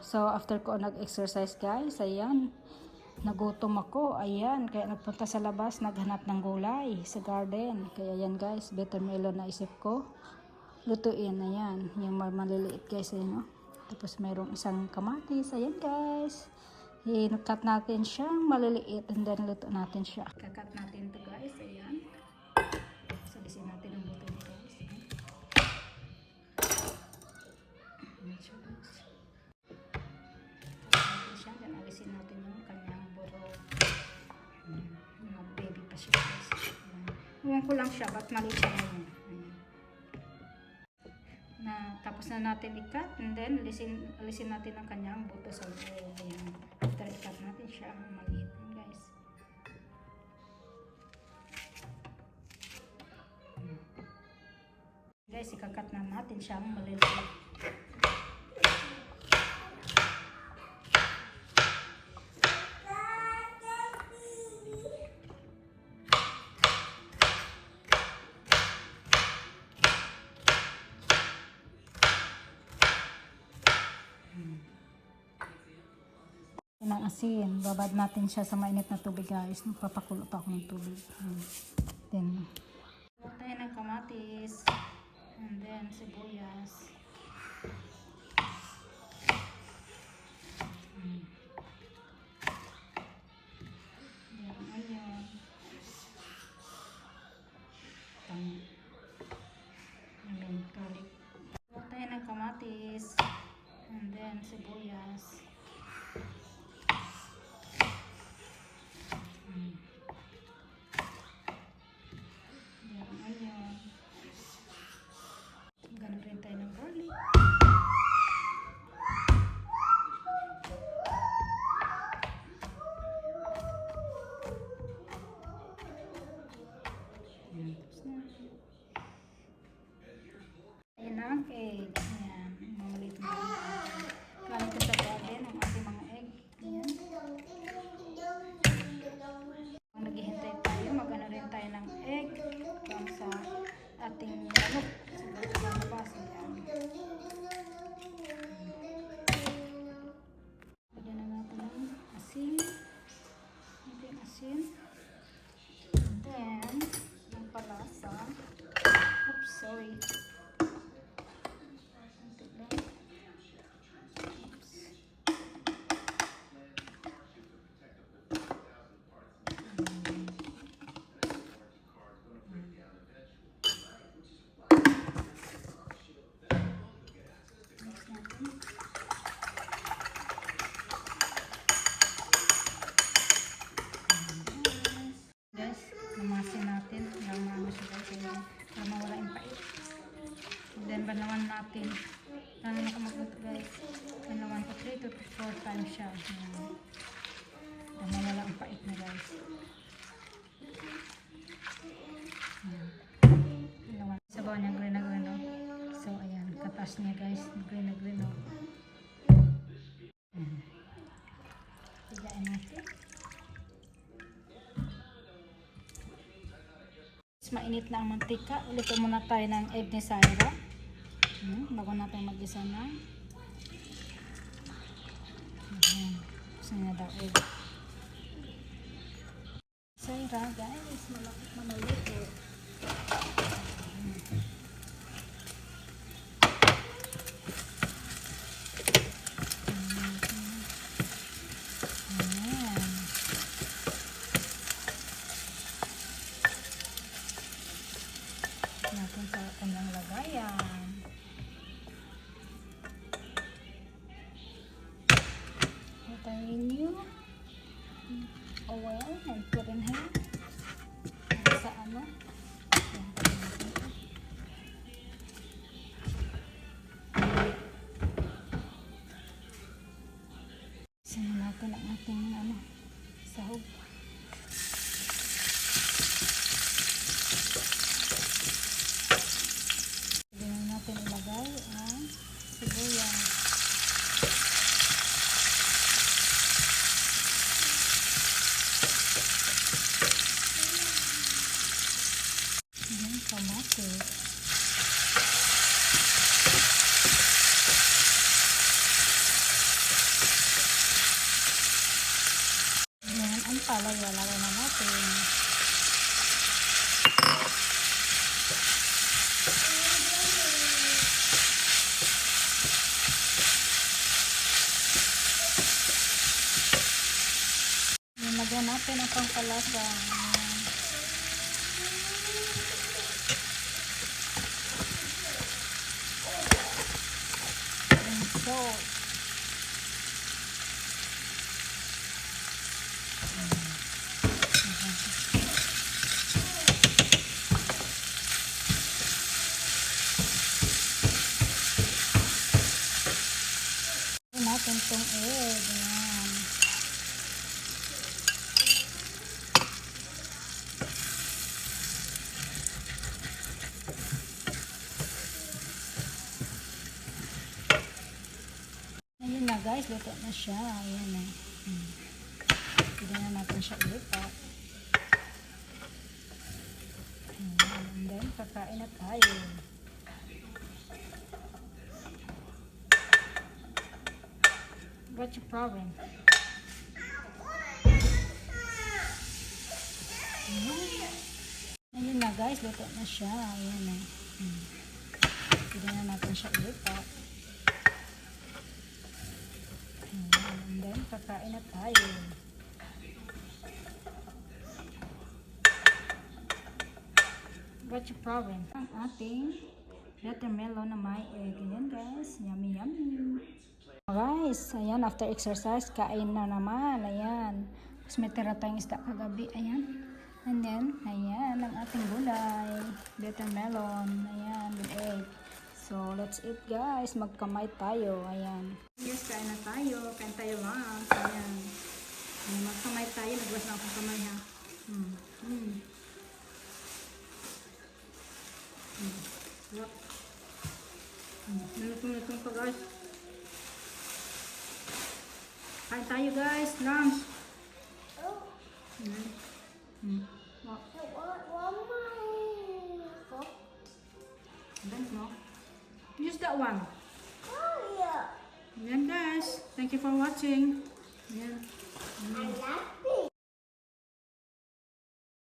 So, after ko nag-exercise guys, ayan, nagutom ako, ayan, kaya nagpunta sa labas, naghanap ng gulay sa garden. Kaya ayan guys, watermelon na isip ko lutuin, ayan, yung maliliit guys, ayan, no? Tapos mayroong isang kamatis, ayan guys, i-cut natin siya maliliit and then luto natin siya. Kakat natin to guys, ayan. Salisin natin ang buto niya guys, ayan. Siya, then alisin natin yung kanyang buro. Mga baby pa siya guys. Huwag ko lang siya, ba't maliit siya ngayon. Tapos na natin i-cut, and then alisin natin ang kanyang buto sa loob. Ayan. After i-cut natin siya, maliit guys. Guys, ikakat na natin siyang maliliit. Ng asin, babad natin siya sa mainit na tubig guys. Magpapakulo pa ako ng tubig. Then tayo ng kamatis and then sibuyas. Then onion. Garlic. Tayo ng kamatis and then sibuyas. Gano'n rin tayo ng garlic. Ayan ang egg. Ayan. Mamalit mo. Gamit ko sa garden ang ating mga egg. Ayan. Kung naghihintay tayo, mag-ano rin tayo ng egg kung sa ating manok. Sa labas. Ayan. Lagyan na natin ng asin. Ating asin. And then, ng palasa. Oops, sorry. Namasin natin yung mga siya para mawala yung pait. And then banawan natin. Lalo na kumagluto guys. Banawan ko 3 to 4 times siya. Para mawala ang pait na guys. Banawan. Sabaw niya green na green. So ayan, katas niya guys. Green na green. Pigain natin. Mainit na ang mantika. Luto muna tayo ng egg ni Syra. Bago natin mag-isa na. Gusto niya daw egg. Syra guys, malapit na maluto. Natin sa kanyang lagayan. Patayin nyo oil and put in here sa ano. Sino natin ang ating ano, sahog. Natin ilagay ang sibuyas. Ayan, kamatis. Lalagay na natin. Lagyan natin ang pangpalasa. And salt. Lagyan natin itong egg. Ayan. Ayun na guys, luto na siya. Ayan na. Pwede na natin siya ilipat. Ayan. And then, kakain na tayo. What's your problem? Ayun na guys, luto na siya. Ayan na. Pwede na natin siya ilipat. And then, kakain na tayo. What's your problem? Ang ating watermelon na may egg. Ayan guys, yummy yummy. Guys, ayan, after exercise, kain na naman. Ayan. Tapos may tira tayong isda kagabi. Ayan. And then, ayan, ang ating gulay. Watermelon. Ayan, with egg. So, let's eat guys. Magkamay tayo. Ayan. Yes, kain na tayo. Kain tayo lang. Ayan. Magkamay tayo. Nagwas na akong kamay ha. Nilutong pa guys. Kain tayo guys. Lunch. Use that one. Yan guys. Thank you for watching. Yan.